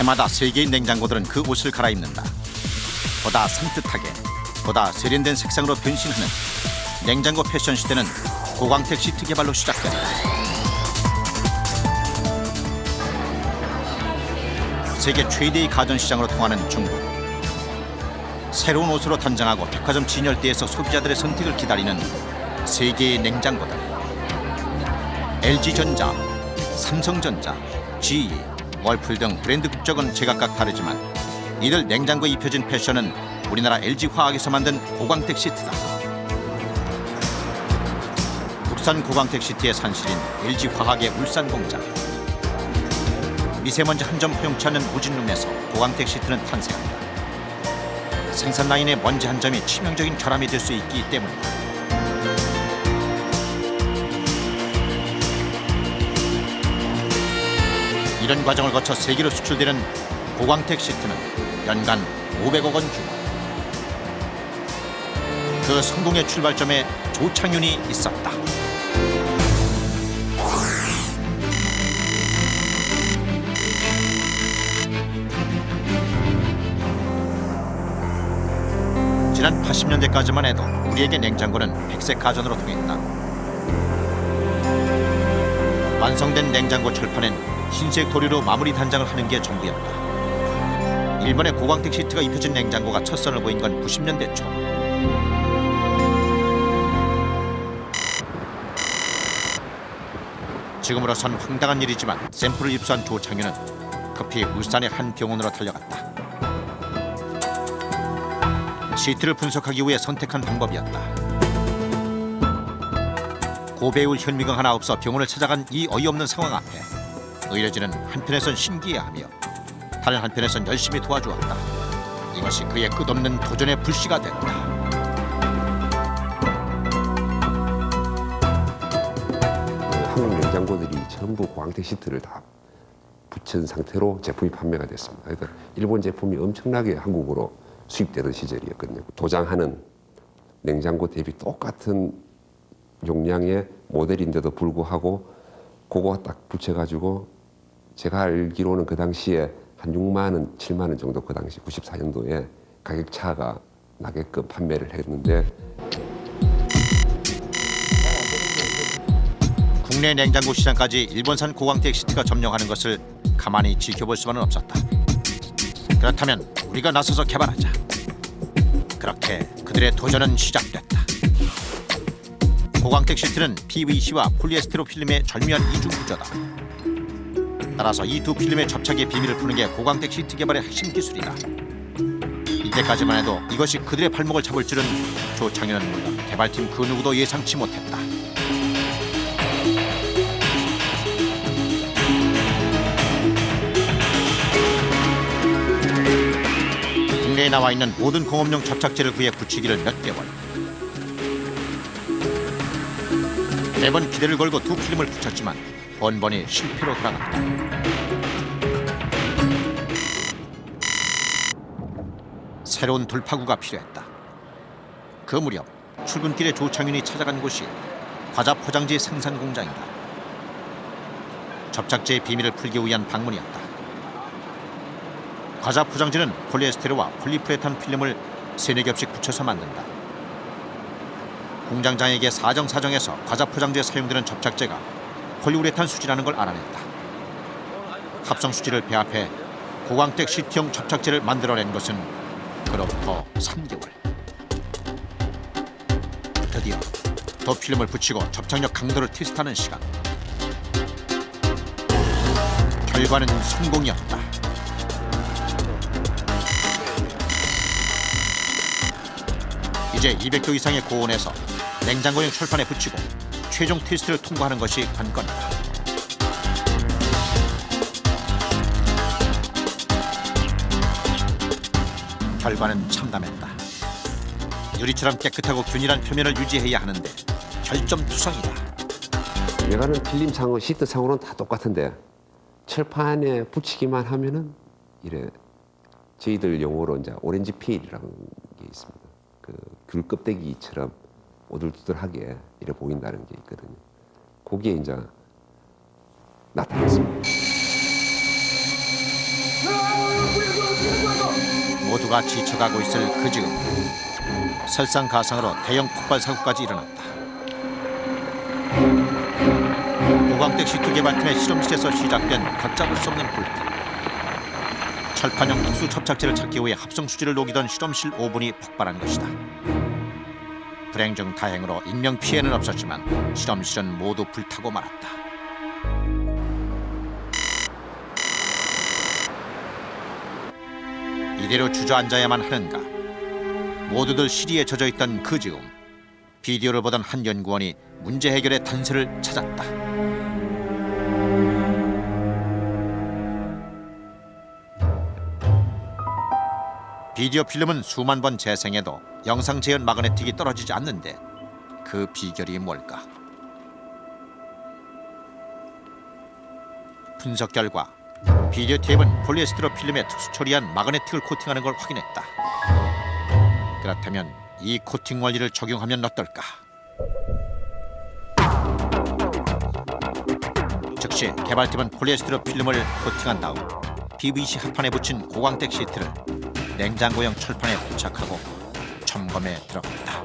해마다 세계의 냉장고들은 그 옷을 갈아입는다. 보다 산뜻하게, 보다 세련된 색상으로 변신하는 냉장고 패션 시대는 고광택 시트 개발로 시작된다. 세계 최대의 가전시장으로 통하는 중국. 새로운 옷으로 단장하고 백화점 진열대에서 소비자들의 선택을 기다리는 세계의 냉장고들. LG전자, 삼성전자, GE, 월풀 등 브랜드 국적은 제각각 다르지만 이들 냉장고에 입혀진 패션은 우리나라 LG화학에서 만든 고광택 시트다. 국산 고광택 시트의 산실인 LG화학의 울산 공장. 미세먼지 한 점 허용치 않는 무진룸에서 고광택 시트는 탄생한다. 생산 라인의 먼지 한 점이 치명적인 결함이 될 수 있기 때문이다. 이런 과정을 거쳐 세계로 수출되는 고광택 시트는 연간 500억 원 규모. 그 성공의 출발점에 조창윤이 있었다. 지난 80년대까지만 해도 우리에게 냉장고는 백색 가전으로 통했다. 완성된 냉장고 철판엔 흰색 도료로 마무리 단장을 하는 게 전부였다. 일본의 고광택 시트가 입혀진 냉장고가 첫 선을 보인 건 90년대 초. 지금으로선 황당한 일이지만 샘플을 입수한 조창윤은 급히 울산의 한 병원으로 달려갔다. 시트를 분석하기 위해 선택한 방법이었다. 고배울 현미경 하나 없어 병원을 찾아간 이 어이없는 상황 앞에 의료진은 한편에선 신기해하며 다른 한편에선 열심히 도와주었다. 이것이 그의 끝없는 도전의 불씨가 됐다. 한국 냉장고들이 전부 고광택 시트를 다 붙인 상태로 제품이 판매가 됐습니다. 그러니까 일본 제품이 엄청나게 한국으로 수입되던 시절이었거든요. 도장하는 냉장고 대비 똑같은 용량의 모델인데도 불구하고 그거 딱 붙여가지고 제가 알기로는 그 당시에 한 6만 원, 7만 원 정도 그 당시 94년도에 가격 차가 나게끔 판매를 했는데 국내 냉장고 시장까지 일본산 고광택 시트가 점령하는 것을 가만히 지켜볼 수만은 없었다. 그렇다면 우리가 나서서 개발하자. 그렇게 그들의 도전은 시작됐다. 고광택 시트는 PVC와 폴리에스테로 필름의 절묘한 이중 구조다. 따라서 이 두 필름의 접착의 비밀을 푸는 게 고광택 시트 개발의 핵심 기술이다. 이때까지만 해도 이것이 그들의 발목을 잡을 줄은 조창윤은 물론 개발팀 그 누구도 예상치 못했다. 국내에 나와 있는 모든 공업용 접착제를 구해 굳히기를 몇 개월. 매번 기대를 걸고 두 필름을 붙였지만 번번이 실패로 돌아갔다. 새로운 돌파구가 필요했다. 그 무렵 출근길에 조창윤이 찾아간 곳이 과자 포장지 생산 공장이다. 접착제의 비밀을 풀기 위한 방문이었다. 과자 포장지는 폴리에스테르와 폴리프레탄 필름을 3-4겹씩 붙여서 만든다. 공장장에게 사정사정해서 과자 포장지에 사용되는 접착제가 폴리우레탄 수지라는 걸 알아냈다. 합성 수지를 배합해 고광택 시트형 접착제를 만들어낸 것은 그로부터 3개월. 드디어 더 필름을 붙이고 접착력 강도를 테스트하는 시간. 결과는 성공이었다. 이제 200도 이상의 고온에서 냉장고용 철판에 붙이고 최종 테스트를 통과하는 것이 관건이다. 결과는 참담했다. 유리처럼 깨끗하고 균일한 표면을 유지해야 하는데 결점투성이다. 외관은 필름상으로 시트상으로는 다 똑같은데 철판에 붙이기만 하면은 이래 저희들 용어로 이제 오렌지 필이라는 게 있습니다. 그 귤 껍데기처럼 오돌토돌하게 이래 보인다는 게 있거든요. 거기에 이제 나타났습니다. 모두가 지쳐가고 있을 그 즈음 설상가상으로 대형 폭발 사고까지 일어났다. 고광택 시트 개발팀의 실험실에서 시작된 걷잡을 수 없는 불길. 철판형 특수 접착제를 찾기 위해 합성 수지를 녹이던 실험실 오븐이 폭발한 것이다. 불행 중 다행으로 인명 피해는 없었지만 실험실은 모두 불타고 말았다. 이대로 주저앉아야만 하는가? 모두들 시리에 젖어 있던 그 즈음 비디오를 보던 한 연구원이 문제 해결의 단서를 찾았다. 비디오 필름은 수만 번 재생해도 영상 재현 마그네틱이 떨어지지 않는데 그 비결이 뭘까? 분석 결과 비디오 테이프는 폴리에스테로 필름에 특수 처리한 마그네틱을 코팅하는 걸 확인했다. 그렇다면 이 코팅 원리를 적용하면 어떨까? 즉시 개발팀은 폴리에스테로 필름을 코팅한 다음 PVC 합판에 붙인 고광택 시트를 냉장고형 철판에 부착하고 점검에 들어갔다.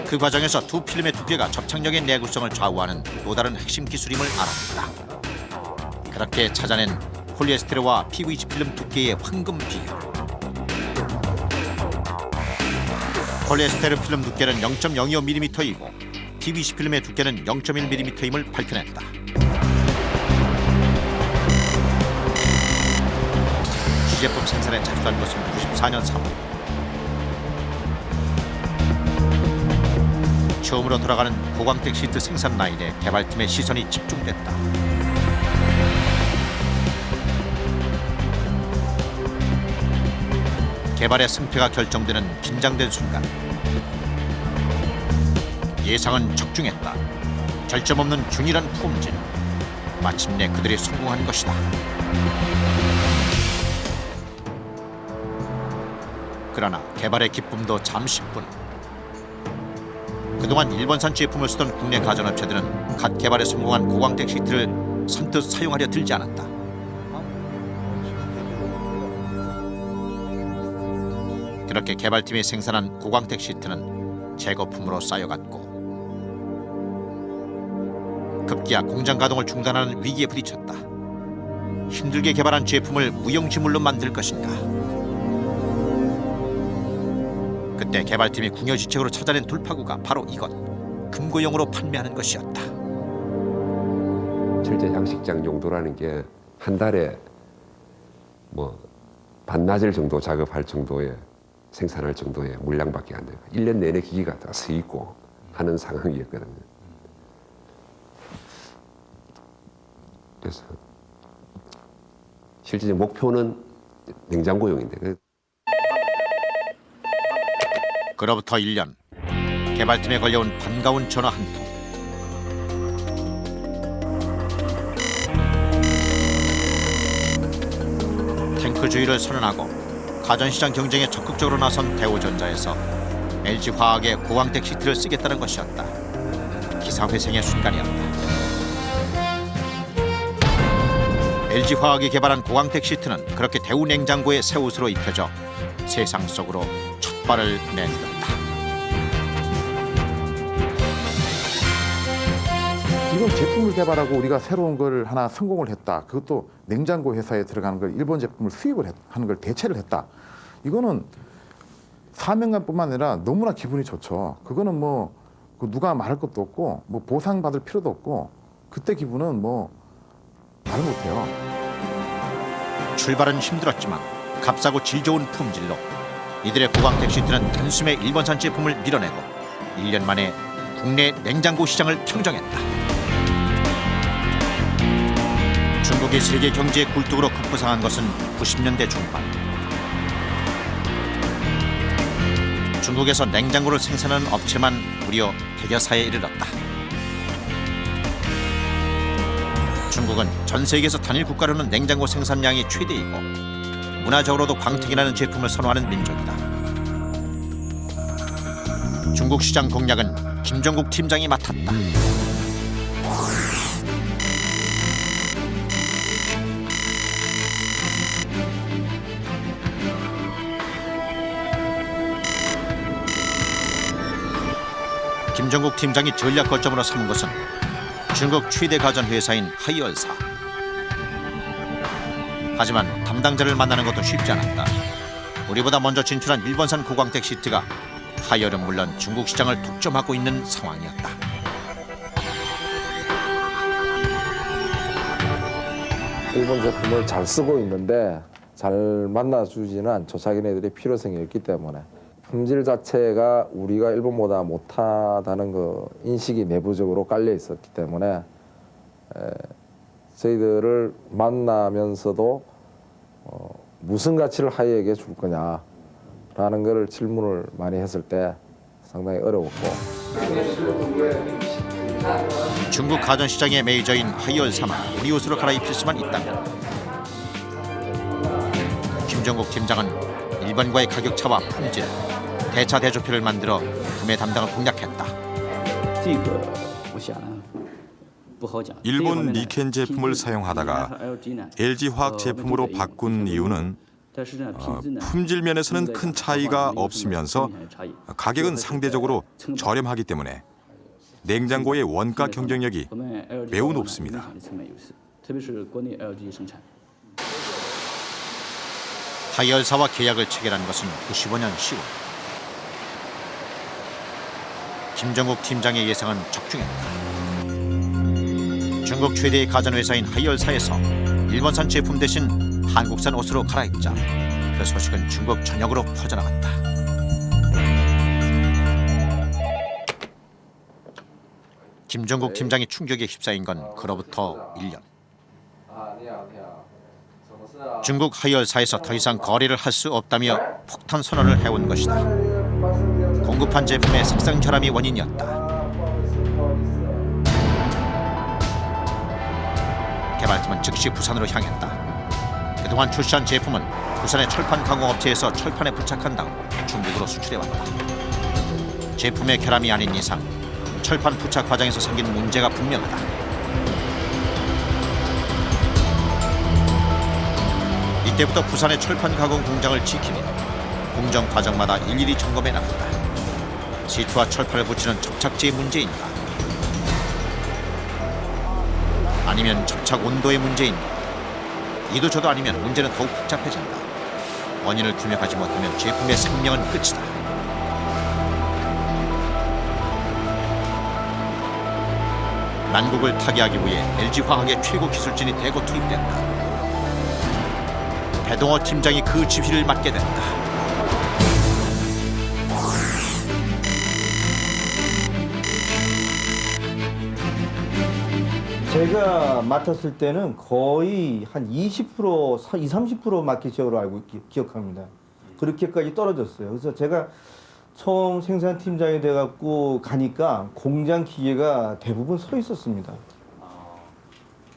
그 과정에서 두 필름의 두께가 접착력의 내구성을 좌우하는 또 다른 핵심 기술임을 알았다. 그렇게 찾아낸 폴리에스테르와 PVC 필름 두께의 황금 비율. 폴리에스테르 필름 두께는 0.025mm이고 PVC 필름의 두께는 0.1mm임을 밝혀냈다. 시제품 생산에 착수한 것은 94년 3월. 처음으로 돌아가는 고광택 시트 생산 라인에 개발팀의 시선이 집중됐다. 개발의 승패가 결정되는 긴장된 순간. 예상은 적중했다. 결점 없는 균일한 품질. 마침내 그들이 성공한 것이다. 그러나 개발의 기쁨도 잠시뿐. 그동안 일본산 제품을 쓰던 국내 가전업체들은 갓 개발에 성공한 고광택 시트를 선뜻 사용하려 들지 않았다. 그렇게 개발팀이 생산한 고광택 시트는 재거품으로 쌓여갔고 급기야 공장 가동을 중단하는 위기에 부딪혔다. 힘들게 개발한 제품을 무용지물로 만들 것인가? 그때 개발팀이 궁여지책으로 찾아낸 돌파구가 바로 이것, 금고용으로 판매하는 것이었다. 철제 양식장 용도라는 게 한 달에 뭐 반나절 정도 작업할 정도의 생산할 정도의 물량밖에 안 돼요. 1년 내내 기기가 다 서 있고 하는 상황이었거든요. 그래서 실제 목표는 냉장고용인데. 그로부터 1년, 개발팀에 걸려온 반가운 전화 한 통. 탱크주의를 선언하고 가전시장 경쟁에 적극적으로 나선 대우전자에서 LG화학의 고광택 시트를 쓰겠다는 것이었다. 기사회생의 순간이었다. LG화학이 개발한 고광택 시트는 그렇게 대우냉장고의 새 옷으로 입혀져 세상 속으로 첫 발을 내딛었다. 이건 제품을 개발하고 우리가 새로운 걸 하나 성공을 했다. 그것도 냉장고 회사에 들어가는 걸 일본 제품을 수입을 하는 걸 대체를 했다. 이거는 사명감뿐만 아니라 너무나 기분이 좋죠. 그거는 뭐 누가 말할 것도 없고 뭐 보상받을 필요도 없고 그때 기분은 뭐 말 못해요. 출발은 힘들었지만 값싸고 질 좋은 품질로 이들의 고광택 시트는 단숨에 일본산 제품을 밀어내고 1년 만에 국내 냉장고 시장을 평정했다. 중국이 세계 경제의 굴뚝으로 급부상한 것은 90년대 중반. 중국에서 냉장고를 생산하는 업체만 무려 100여사에 이르렀다. 중국은 전 세계에서 단일 국가로는 냉장고 생산량이 최대이고 문화적으로도 광택이라는 제품을 선호하는 민족이다. 중국 시장 공략은 김정국 팀장이 맡았다. 김정국 팀장이 전략 거점으로 삼은 것은 중국 최대 가전 회사인 하이얼사. 하지만 담당자를 만나는 것도 쉽지 않았다. 우리보다 먼저 진출한 일본산 고광택 시트가 하이얼은 물론 중국 시장을 독점하고 있는 상황이었다. 일본 제품을 잘 쓰고 있는데 잘 만나주지는 않죠. 자기네들이 필요성이 있기 때문에. 품질 자체가 우리가 일본보다 못하다는 그 인식이 내부적으로 깔려 있었기 때문에 저희들을 만나면서도 무슨 가치를 하이에게 줄 거냐라는 걸 질문을 많이 했을 때 상당히 어려웠고. 중국 가전 시장의 메이저인 하이얼사만 우리 옷으로 갈아입힐 수만 있다면 김정국 팀장은 일본과의 가격 차와 품질, 대차 대조표를 만들어 구매 담당을 공략했다. 일본 니켄 제품을 사용하다가 LG 화학 제품으로 바꾼 이유는 품질 면에서는 큰 차이가 없으면서 가격은 상대적으로 저렴하기 때문에 냉장고의 원가 경쟁력이 매우 높습니다. 하이얼사와 계약을 체결한 것은 95년 10월. 김정국 팀장의 예상은 적중했다. 중국 최대의 가전회사인 하이얼사에서 일본산 제품 대신 한국산 옷으로 갈아입자 그 소식은 중국 전역으로 퍼져나갔다. 김정국 팀장이 충격에 휩싸인 건 그로부터 1년. 중국 하이얼사에서 더 이상 거래를 할 수 없다며 폭탄 선언을 해온 것이다. 공급한 제품의 색상 결함이 원인이었다. 개발팀은 즉시 부산으로 향했다. 그동안 출시한 제품은 부산의 철판 가공업체에서 철판에 부착한 다음 중국으로 수출해왔다. 제품의 결함이 아닌 이상 철판 부착 과정에서 생긴 문제가 분명하다. 이때부터 부산의 철판 가공 공장을 지키며 공정 과정마다 일일이 점검해 나간다. 시트와 철판을 붙이는 접착제의 문제인가? 아니면 접착 온도의 문제인가? 이도 저도 아니면 문제는 더욱 복잡해진다. 원인을 규명하지 못하면 제품의 생명은 끝이다. 난국을 타개하기 위해 LG화학의 최고 기술진이 대거 투입됐다. 배동호 팀장이 그 지휘를 맡게 됐다. 제가 맡았을 때는 거의 한 20%, 30% 마켓시어로 기억합니다. 그렇게까지 떨어졌어요. 그래서 제가 처음 생산팀장이 돼갖고 가니까 공장 기계가 대부분 서 있었습니다.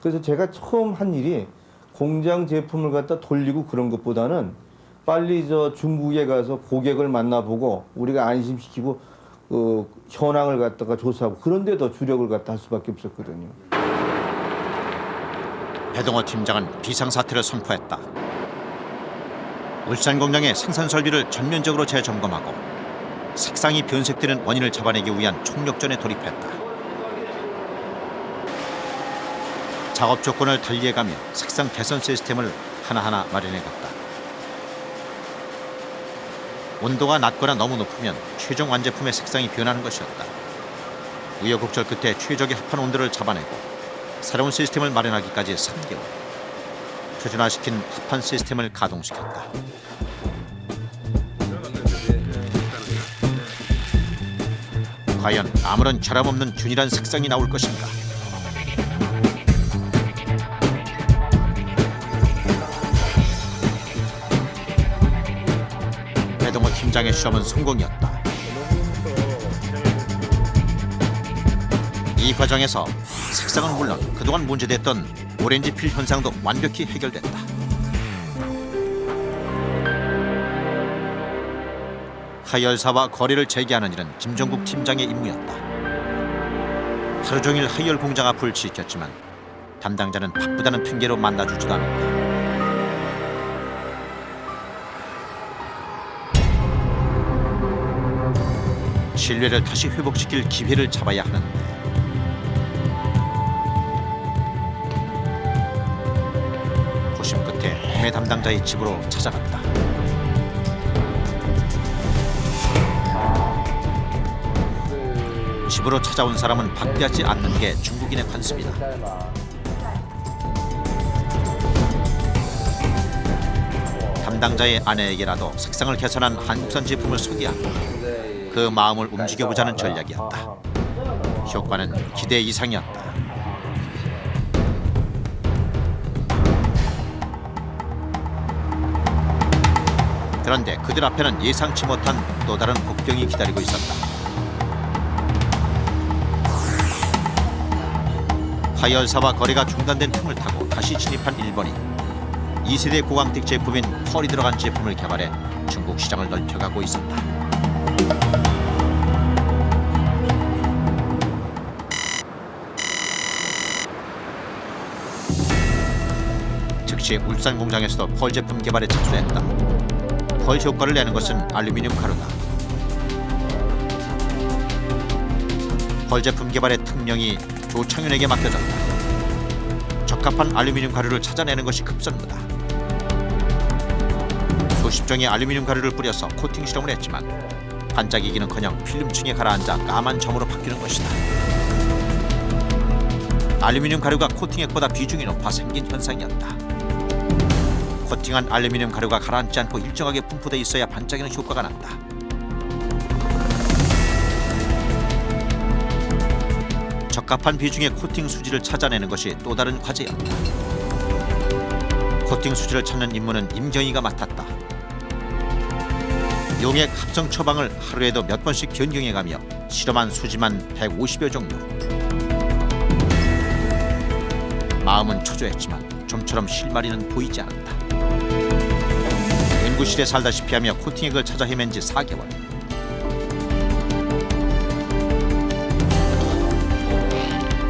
그래서 제가 처음 한 일이 공장 제품을 갖다 돌리고 그런 것보다는 빨리 중국에 가서 고객을 만나보고 우리가 안심시키고 현황을 갖다가 조사하고 그런 데 더 주력을 갖다 할 수밖에 없었거든요. 배동호 팀장은 비상사태를 선포했다. 울산 공장의 생산 설비를 전면적으로 재점검하고 색상이 변색되는 원인을 잡아내기 위한 총력전에 돌입했다. 작업 조건을 달리해가며 색상 개선 시스템을 하나하나 마련해갔다. 온도가 낮거나 너무 높으면 최종 완제품의 색상이 변하는 것이었다. 우여곡절 끝에 최적의 합판 온도를 잡아내고 새로운 시스템을 마련하기까지 3개월. 표준화시킨 합판 시스템을 가동시켰다. 과연 아무런 결함 없는 균일한 색상이 나올 것인가? 배동호 팀장의 실험은 성공이었다. 이 과정에서 색상은 물론 그동안 문제됐던 오렌지 필 현상도 완벽히 해결됐다. 하이얼사와 거래를 재개하는 일은 김정국 팀장의 임무였다. 하루 종일 하이얼 공장 앞을 지켰지만 담당자는 바쁘다는 핑계로 만나주지도 않았다. 신뢰를 다시 회복시킬 기회를 잡아야 하는데 고심 끝에 구매 담당자의 집으로 찾아갔다. 집으로 찾아온 사람은 박대하지 않는 게 중국인의 관습이다. 담당자의 아내에게라도 색상을 개선한 한국산 제품을 소개하고 그 마음을 움직여보자는 전략이었다. 효과는 기대 이상이었다. 그런데 그들 앞에는 예상치 못한 또 다른 복병이 기다리고 있었다. 화열사와 거래가 중단된 틈을 타고 다시 진입한 일본이 2세대 고광택 제품인 펄이 들어간 제품을 개발해 중국 시장을 넓혀가고 있었다. 즉시 울산 공장에서도 펄 제품 개발에 착수했다. 펄 효과를 내는 것은 알루미늄 가루다. 펄 제품 개발의 특명이 조창윤에게 맡겨졌다. 적합한 알루미늄 가루를 찾아내는 것이 급선무다. 수십 종의 알루미늄 가루를 뿌려서 코팅 실험을 했지만 반짝이기는커녕 필름층에 가라앉아 까만 점으로 바뀌는 것이다. 알루미늄 가루가 코팅액보다 비중이 높아 생긴 현상이었다. 코팅한 알루미늄 가루가 가라앉지 않고 일정하게 분포돼 있어야 반짝이는 효과가 난다. 적합한 비중의 코팅 수지를 찾아내는 것이 또 다른 과제였다. 코팅 수지를 찾는 임무는 임경희가 맡았다. 용액 합성 처방을 하루에도 몇 번씩 변경해가며 실험한 수지만 150여 종류. 마음은 초조했지만 좀처럼 실마리는 보이지 않았다. 연구실에 살다시피 하며 코팅액을 찾아 헤맨 지 4개월.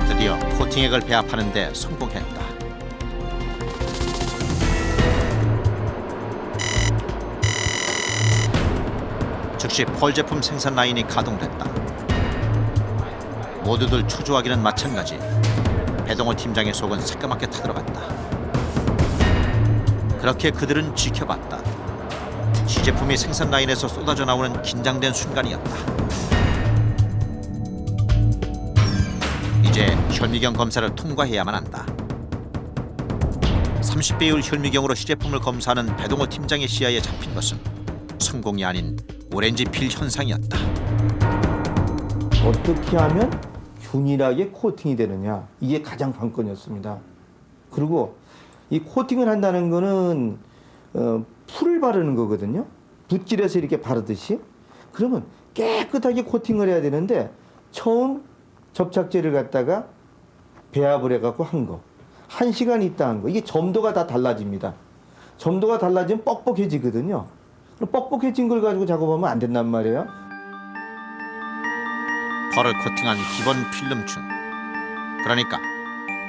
드디어 코팅액을 배합하는 데 성공했다. 즉시 펄 제품 생산 라인이 가동됐다. 모두들 초조하기는 마찬가지. 배동호 팀장의 속은 새까맣게 타들어갔다. 그렇게 그들은 지켜봤다. 시제품이 생산 라인에서 쏟아져 나오는 긴장된 순간이었다. 이제 현미경 검사를 통과해야만 한다. 30배율 현미경으로 시제품을 검사하는 배동호 팀장의 시야에 잡힌 것은 성공이 아닌 오렌지 필 현상이었다. 어떻게 하면 균일하게 코팅이 되느냐, 이게 가장 관건이었습니다. 그리고 이 코팅을 한다는 거는 풀을 바르는 거거든요. 붓질에서 이렇게 바르듯이. 그러면 깨끗하게 코팅을 해야 되는데 처음 접착제를 갖다가 배합을 해갖고 한 거. 1시간 있다 한 거. 이게 점도가 다 달라집니다. 점도가 달라지면 뻑뻑해지거든요. 그럼 뻑뻑해진 걸 가지고 작업하면 안 된단 말이에요. 펄을 코팅한 기본 필름층. 그러니까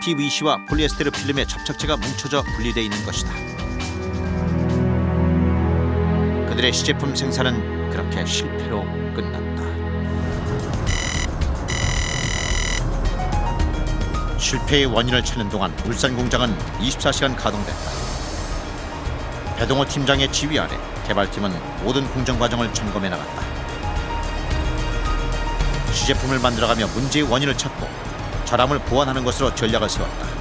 PVC와 폴리에스테르 필름의 접착제가 뭉쳐져 분리되어 있는 것이다. 그들의 시제품 생산은 그렇게 실패로 끝났다. 실패의 원인을 찾는 동안 울산 공장은 24시간 가동됐다. 배동호 팀장의 지휘 아래 개발팀은 모든 공정 과정을 점검해 나갔다. 시제품을 만들어가며 문제의 원인을 찾고 결함을 보완하는 것으로 전략을 세웠다.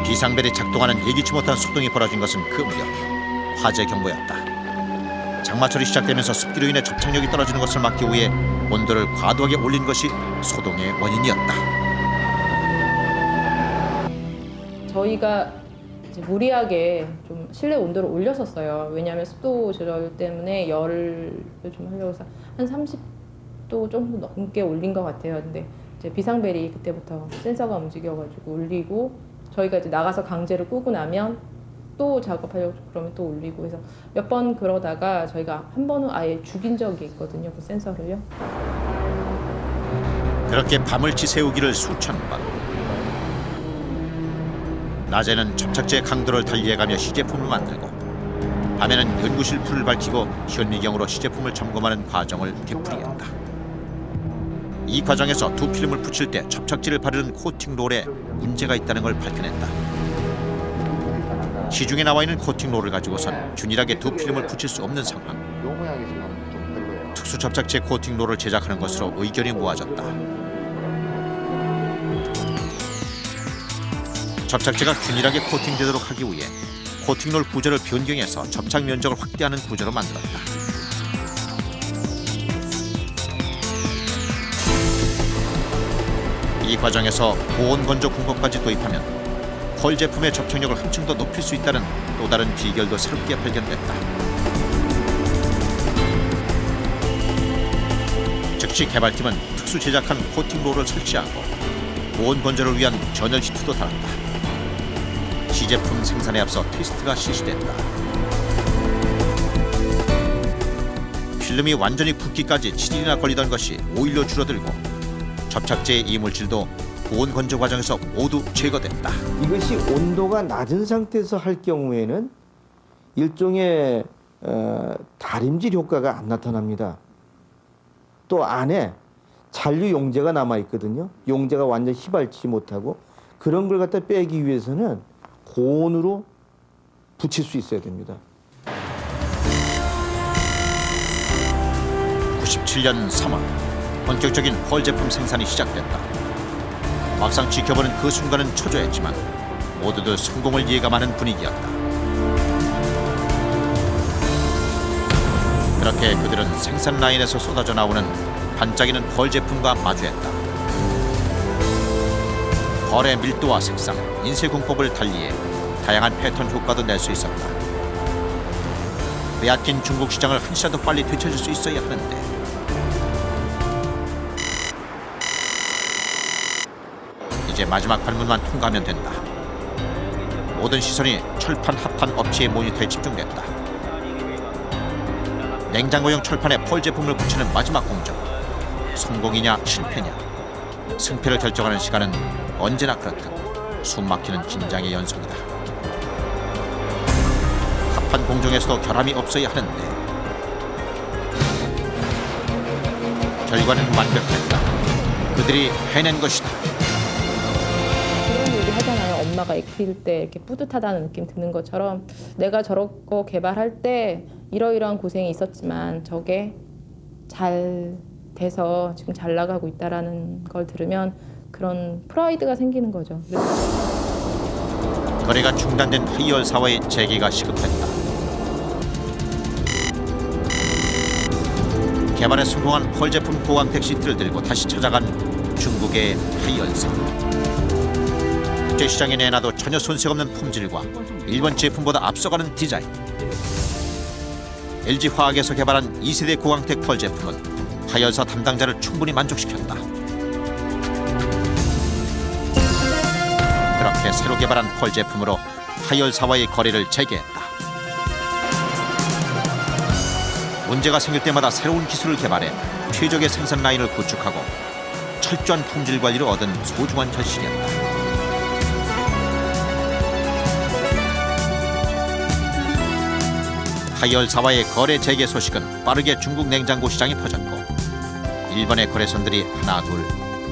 비상벨이 작동하는 예기치 못한 소동이 벌어진 것은 그 무렵 화재 경보였다. 장마철이 시작되면서 습기로 인해 접착력이 떨어지는 것을 막기 위해 온도를 과도하게 올린 것이 소동의 원인이었다. 저희가 이제 무리하게 좀 실내 온도를 올렸었어요. 왜냐하면 습도 조절 때문에 열을 좀 하려고 해서 한 30도 정도 넘게 올린 것 같아요. 근데 이제 비상벨이 그때부터 센서가 움직여가지고 울리고 저희가 이제 나가서 강제로 끄고 나면 또 작업하려고 그러면 또 울리고 해서 몇 번 그러다가 저희가 한 번은 아예 죽인 적이 있거든요. 그 센서를요. 그렇게 밤을 지새우기를 수천 번. 낮에는 접착제 강도를 달리해가며 시제품을 만들고 밤에는 연구실 불을 밝히고 현미경으로 시제품을 점검하는 과정을 되풀이했다. 이 과정에서 두 필름을 붙일 때 접착제를 바르는 코팅 롤에 문제가 있다는 걸 발견했다. 시중에 나와 있는 코팅 롤을 가지고선 균일하게 두 필름을 붙일 수 없는 상황. 요 모양이 지금 좀 별로예요. 특수 접착제 코팅 롤을 제작하는 것으로 의견이 모아졌다. 접착제가 균일하게 코팅되도록 하기 위해 코팅롤 구조를 변경해서 접착 면적을 확대하는 구조로 만들었다. 이 과정에서 고온 건조 공법까지 도입하면 펄 제품의 접착력을 한층 더 높일 수 있다는 또 다른 비결도 새롭게 발견됐다. 즉시 개발팀은 특수 제작한 코팅롤을 설치하고 고온 건조를 위한 전열 시트도 달았다. 시제품 생산에 앞서 테스트가 실시됐다. 필름이 완전히 붓기까지 7일이나 걸리던 것이 5일로 줄어들고 접착제의 이물질도 고온 건조 과정에서 모두 제거됐다. 이것이 온도가 낮은 상태에서 할 경우에는 일종의 다림질 효과가 안 나타납니다. 또 안에 잔류 용제가 남아 있거든요. 용제가 완전 휘발치지 못하고 그런 걸 갖다 빼기 위해서는 고온으로 붙일 수 있어야 됩니다. 97년 3월 본격적인 펄 제품 생산이 시작됐다. 막상 지켜보는 그 순간은 초조했지만 모두들 성공을 예감하는 분위기였다. 그렇게 그들은 생산 라인에서 쏟아져 나오는 반짝이는 펄 제품과 마주했다. 펄의 밀도와 색상, 인쇄 공법을 달리해 다양한 패턴 효과도 낼 수 있었다. 빼앗긴 중국 시장을 한시라도 빨리 되찾을 수 있어야 하는데 이제 마지막 관문만 통과하면 된다. 모든 시선이 철판 합판 업체의 모니터에 집중됐다. 냉장고용 철판에 펄 제품을 붙이는 마지막 공정. 성공이냐 실패냐. 승패를 결정하는 시간은 언제나 그렇듯 숨막히는 긴장의 연속이다. 합판 공정에서도 결함이 없어야 하는데 결과는 완벽했다. 그들이 해낸 것이다. 그런 얘기 하잖아요. 엄마가 애 키울 때 이렇게 뿌듯하다는 느낌 드는 것처럼 내가 저런 거 개발할 때 이러이러한 고생이 있었지만 저게 잘 돼서 지금 잘 나가고 있다라는 걸 들으면 그런 프라이드가 생기는 거죠. 거래가 중단된 하이얼사와의 재개가 시급했다. 개발에 성공한 펄 제품 고광택 시트를 들고 다시 찾아간 중국의 하이얼사. 국제 시장에 내놔도 전혀 손색 없는 품질과 일본 제품보다 앞서가는 디자인. LG화학에서 개발한 2세대 고광택 펄 제품은 하이얼사 담당자를 충분히 만족시켰다. 그렇게 새로 개발한 펄 제품으로 하이얼사와의 거래를 재개했다. 문제가 생길 때마다 새로운 기술을 개발해 최적의 생산 라인을 구축하고 철저한 품질 관리를 얻은 소중한 결실이었다. 하이얼사와의 거래 재개 소식은 빠르게 중국 냉장고 시장에 퍼졌고 일본의 거래선들이 하나 둘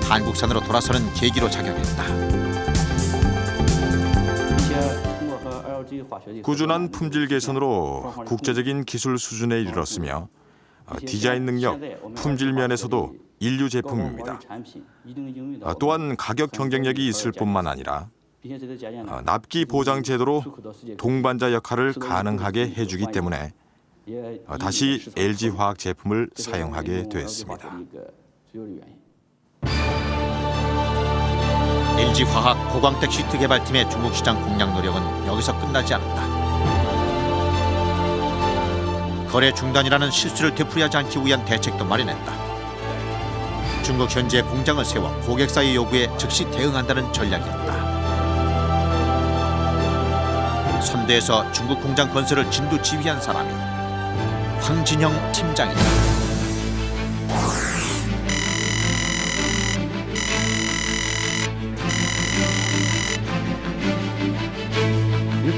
한국산으로 돌아서는 계기로 작용했다. 꾸준한 품질 개선으로 국제적인 기술 수준에 이르렀으며 디자인 능력, 품질 면에서도 인류 제품입니다. 또한 가격 경쟁력이 있을 뿐만 아니라 납기 보장 제도로 동반자 역할을 가능하게 해주기 때문에 다시 LG화학 제품을 사용하게 됐습니다. LG화학 고광택 시트 개발팀의 중국 시장 공략 노력은 여기서 끝나지 않았다. 거래 중단이라는 실수를 되풀이하지 않기 위한 대책도 마련했다. 중국 현지에 공장을 세워 고객사의 요구에 즉시 대응한다는 전략이었다. 선대에서 중국 공장 건설을 진두 지휘한 사람이 황진영 팀장이다.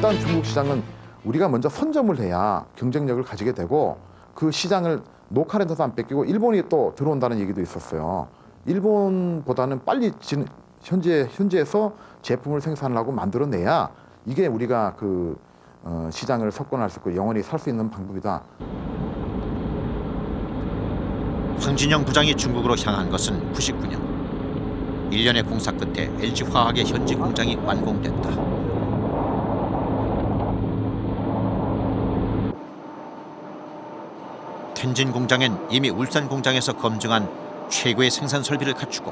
일단 중국 시장은 우리가 먼저 선점을 해야 경쟁력을 가지게 되고 그 시장을 노카렌트도 안 뺏기고 일본이 또 들어온다는 얘기도 있었어요. 일본보다는 빨리 현지에서 제품을 생산하고 만들어내야 이게 우리가 그 시장을 석권할 수 있고 영원히 살 수 있는 방법이다. 황진영 부장이 중국으로 향한 것은 99년. 1년의 공사 끝에 LG화학의 현지 공장이 완공됐다. 텐진 공장엔 이미 울산 공장에서 검증한 최고의 생산 설비를 갖추고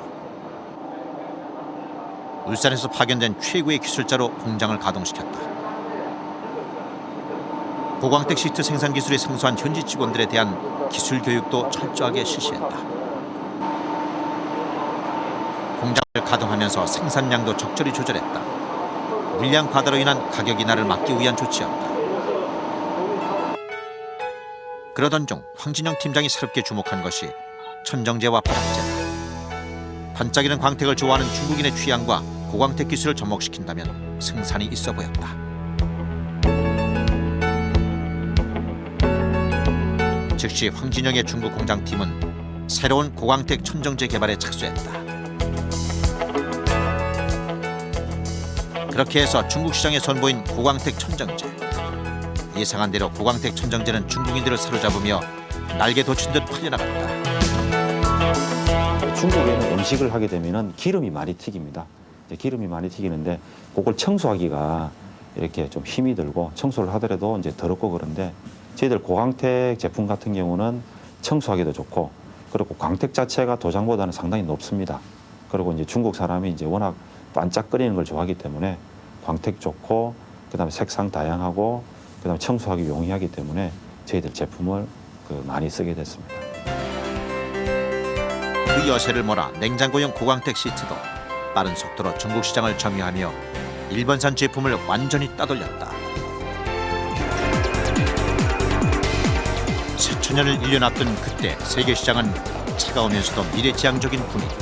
울산에서 파견된 최고의 기술자로 공장을 가동시켰다. 고광택 시트 생산 기술이 생소한 현지 직원들에 대한 기술 교육도 철저하게 실시했다. 공장을 가동하면서 생산량도 적절히 조절했다. 물량 과다로 인한 가격 인하를 막기 위한 조치였다. 그러던 중 황진영 팀장이 새롭게 주목한 것이 천정제와 바닥재다. 반짝이는 광택을 좋아하는 중국인의 취향과 고광택 기술을 접목시킨다면 승산이 있어 보였다. 즉시 황진영의 중국 공장팀은 새로운 고광택 천정제 개발에 착수했다. 그렇게 해서 중국 시장에 선보인 고광택 천정제. 예상한 대로 고광택 천정제는 중국인들을 사로잡으며 날개 돋친 듯 팔려나갔다. 중국에는 음식을 하게 되면은 기름이 많이 튀깁니다. 기름이 많이 튀기는데 그걸 청소하기가 이렇게 좀 힘이 들고 청소를 하더라도 이제 더럽고 그런데 저희들 고광택 제품 같은 경우는 청소하기도 좋고 그리고 광택 자체가 도장보다는 상당히 높습니다. 그리고 이제 중국 사람이 이제 워낙 반짝거리는 걸 좋아하기 때문에 광택 좋고 그다음에 색상 다양하고 그다음에 청소하기 용이하기 때문에 저희들 제품을 많이 쓰게 됐습니다. 그 여세를 몰아 냉장고용 고광택 시트도 빠른 속도로 중국 시장을 점유하며 일본산 제품을 완전히 따돌렸다. 새천년을 1년 앞둔 그때 세계 시장은 차가우면서도 미래지향적인 분위기.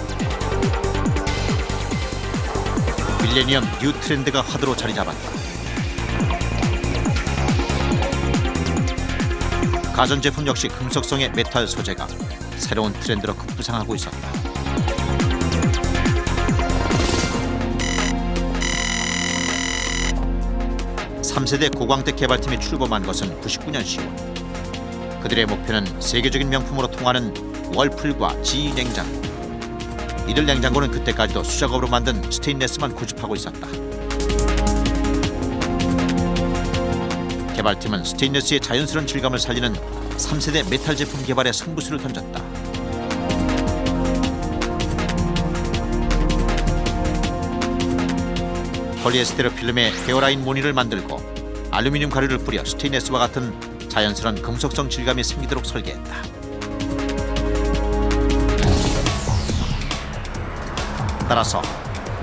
밀레니엄 뉴 트렌드가 화두로 자리 잡았다. 가전제품 역시 금속성의 메탈 소재가 새로운 트렌드로 급부상하고 있었다. (3세대) 고광택 개발팀이 출범한 것은 99년 10월. 그들의 목표는 세계적인 명품으로 통하는 월풀과 GE 냉장고. 이들 냉장고는 그때까지도 수작업으로 만든 스테인레스만 고집하고 있었다. 개발팀은 스테인레스의 자연스러운 질감을 살리는 3세대 메탈 제품 개발에 승부수를 던졌다. 폴리에스테르 필름에 헤어라인 무늬를 만들고 알루미늄 가루를 뿌려 스테인레스와 같은 자연스러운 금속성 질감이 생기도록 설계했다. 따라서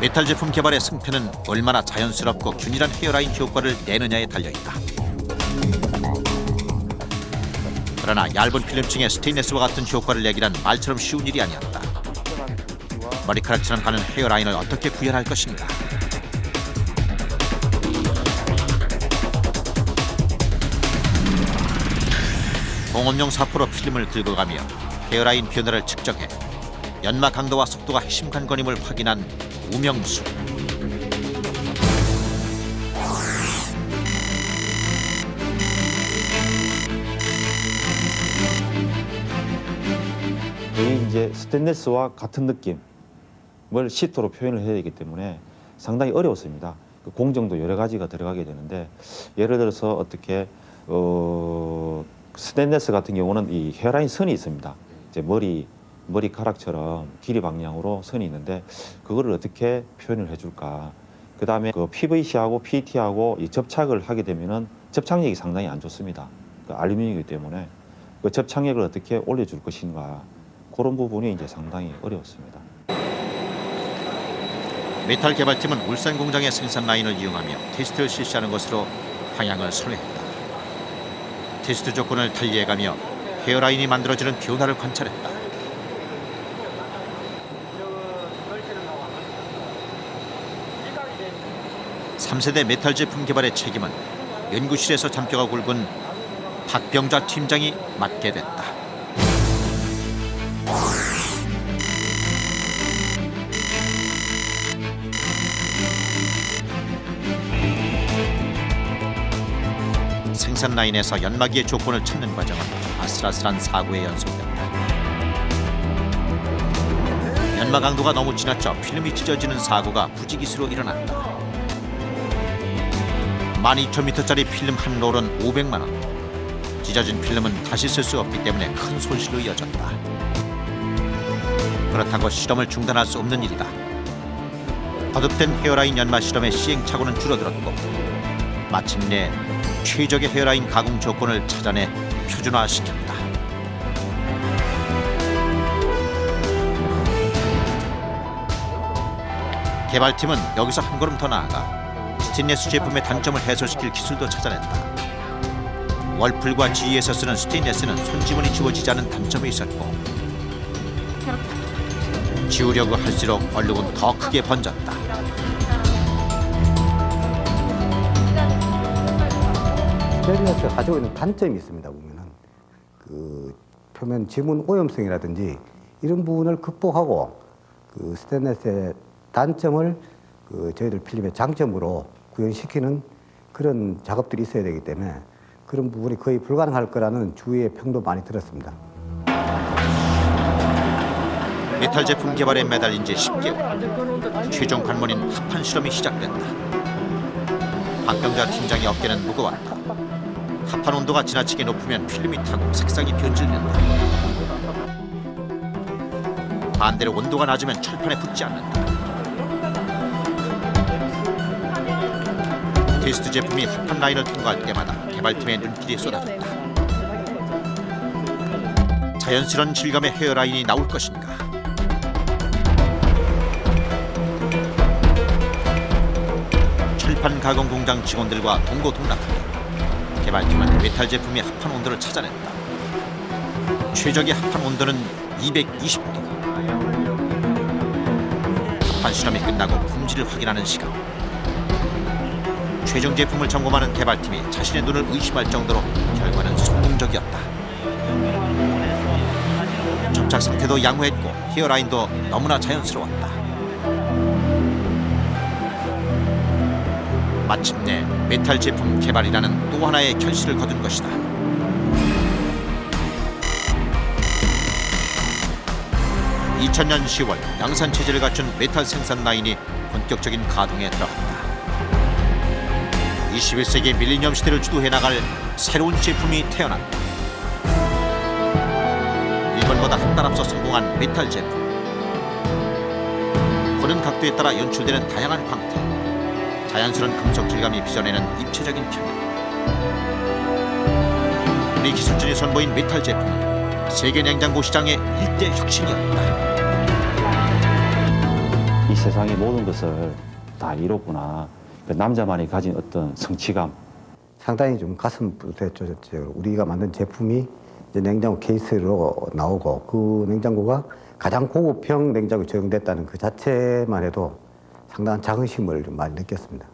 메탈 제품 개발의 승패는 얼마나 자연스럽고 균일한 헤어라인 효과를 내느냐에 달려있다. 그러나 얇은 필름층에 스테인레스와 같은 효과를 내기란 말처럼 쉬운 일이 아니었다. 머리카락처럼 가는 헤어라인을 어떻게 구현할 것인가. 공업용 사포로 필름을 긁어가며 헤어라인 변화를 측정해 연마 강도와 속도가 핵심 관건임을 확인한 우명수. 거의 이제 스테인리스와 같은 느낌을 시트로 표현을 해야 되기 때문에 상당히 어려웠습니다. 그 공정도 여러 가지가 들어가게 되는데 예를 들어서 어떻게 스테인리스 같은 경우는 이 헤어라인 선이 있습니다. 이제 머리카락처럼 길이 방향으로 선이 있는데 그거를 어떻게 표현을 해줄까. 그 다음에 그 PVC하고 PET하고 이 접착을 하게 되면은 접착력이 상당히 안 좋습니다. 그 알루미늄이기 때문에 그 접착력을 어떻게 올려줄 것인가. 그런 부분이 이제 상당히 어려웠습니다. 메탈 개발팀은 울산 공장의 생산 라인을 이용하며 테스트를 실시하는 것으로 방향을 선회했다. 테스트 조건을 달리해가며 헤어라인이 만들어지는 변화를 관찰했다. 3세대 메탈 제품 개발의 책임은 연구실에서 잔뼈가 굵은 박병자 팀장이 맡게 됐다. 생산 라인에서 연마기의 조건을 찾는 과정은 아슬아슬한 사고에 연속된다. 연마 강도가 너무 지나쳐 필름이 찢어지는 사고가 부지기수로 일어난다. 12,000m짜리 필름 한 롤은 500만 원. 찢어진 필름은 다시 쓸 수 없기 때문에 큰 손실로 이어졌다. 그렇다고 실험을 중단할 수 없는 일이다. 거듭된 헤어라인 연마 실험의 시행착오는 줄어들었고 마침내 최적의 헤어라인 가공 조건을 찾아내 표준화시켰다. 개발팀은 여기서 한 걸음 더 나아가 스테인리스 제품의 단점을 해소시킬 기술도 찾아냈다. 월풀과 지휘에서 쓰는 스테인리스는 손지문이 지워지지 않은 단점이 있었고 지우려고 할수록 얼룩은 더 크게 번졌다. 스테인리스가 가지고 있는 단점이 있습니다. 보면은 그 표면 지문 오염성이라든지 이런 부분을 극복하고 그 스테인리스의 단점을 그 저희들 필름의 장점으로 구현시키는 그런 작업들이 있어야 되기 때문에 그런 부분이 거의 불가능할 거라는 주위의 평도 많이 들었습니다. 메탈 제품 개발에 매달린 지 10개월. 최종 관문인 합판 실험이 시작된다. 박병자 팀장의 어깨는 무거웠다. 합판 온도가 지나치게 높으면 필름이 타고 색상이 변질된다. 반대로 온도가 낮으면 철판에 붙지 않는다. 테스트 제품이 합판 라인을 통과할 때마다 개발팀의 눈길이 쏟아졌다. 자연스러운 질감의 헤어라인이 나올 것인가? 철판 가공 공장 직원들과 동고동락하며 개발팀은 메탈 제품의 합판 온도를 찾아냈다. 최적의 합판 온도는 220도. 합판 실험이 끝나고 품질을 확인하는 시간. 최종 제품을 점검하는 개발팀이 자신의 눈을 의심할 정도로 결과는 성공적이었다. 접착 상태도 양호했고 헤어라인도 너무나 자연스러웠다. 마침내 메탈 제품 개발이라는 또 하나의 결실을 거둔 것이다. 2000년 10월 양산 체제를 갖춘 메탈 생산 라인이 본격적인 가동에 들어갔다. 21세기 밀레니엄 시대를 주도해 나갈 새로운 제품이 태어났다. 일본보다 한 달 앞서 성공한 메탈 제품. 보는 각도에 따라 연출되는 다양한 광택, 자연스러운 금속 질감이 빚어내는 입체적인 표현. 우리 기술진이 선보인 메탈 제품은 세계 냉장고 시장의 일대 혁신이었다. 이 세상의 모든 것을 다 이뤘구나. 남자만이 가진 어떤 성취감. 상당히 좀 가슴 뿌듯했죠. 우리가 만든 제품이 이제 냉장고 케이스로 나오고 그 냉장고가 가장 고급형 냉장고에 적용됐다는 그 자체만 해도 상당한 자긍심을 좀 많이 느꼈습니다.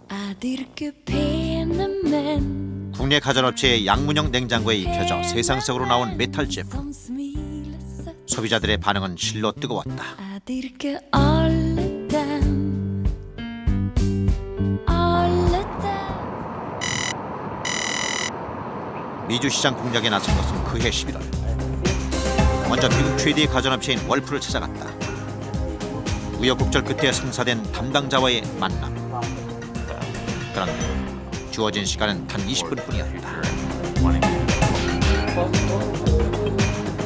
국내 가전업체의 양문형 냉장고에 입혀져 세상 속으로 나온 메탈 제품. 소비자들의 반응은 실로 뜨거웠다. 미주 시장 공략에 나선 것은 그해 11월. 먼저 미국 최대의 가전업체인 월풀을 찾아갔다. 우여곡절 끝에 성사된 담당자와의 만남. 그런데 주어진 시간은 단 20분뿐이었다.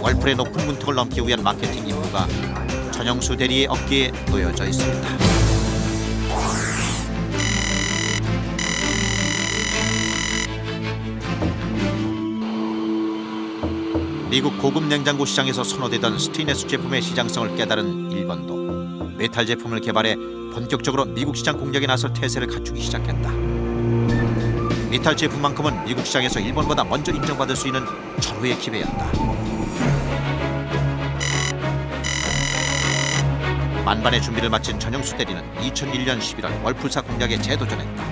월풀의 높은 문턱을 넘기 위한 마케팅 임무가 전영수 대리의 어깨에 놓여져 있습니다. 미국 고급 냉장고 시장에서 선호되던 스테인리스 제품의 시장성을 깨달은 일본도 메탈 제품을 개발해 본격적으로 미국 시장 공략에 나설 태세를 갖추기 시작했다. 메탈 제품만큼은 미국 시장에서 일본보다 먼저 인정받을 수 있는 절호의 기회였다. 만반의 준비를 마친 전영수 대리는 2001년 11월 월풀사 공략에 재도전했다.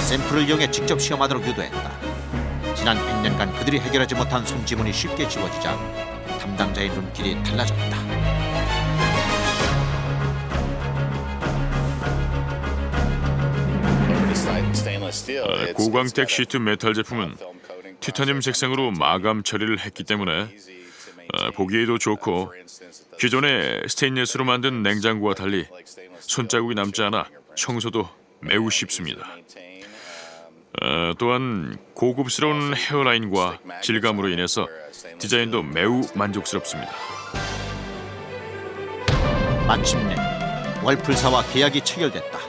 샘플을 이용해 직접 시험하도록 유도했다. 지난 100년간 그들이 해결하지 못한 손지문이 쉽게 지워지자 담당자의 눈길이 달라졌다. 고광택 시트 메탈 제품은 티타늄 색상으로 마감 처리를 했기 때문에 보기에도 좋고, 기존의 스테인리스로 만든 냉장고와 달리 손자국이 남지 않아 청소도 매우 쉽습니다. 또한 고급스러운 헤어라인과 질감으로 인해서 디자인도 매우 만족스럽습니다. 마침내 월풀사와 계약이 체결됐다.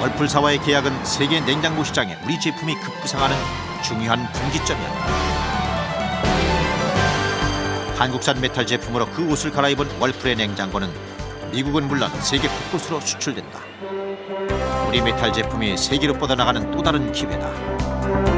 월풀사와의 계약은 세계 냉장고 시장에 우리 제품이 급부상하는 중요한 분기점이었다. 한국산 메탈 제품으로 그 옷을 갈아입은 월풀의 냉장고는 미국은 물론 세계 곳곳으로 수출된다. 우리 메탈 제품이 세계로 뻗어나가는 또 다른 기회다.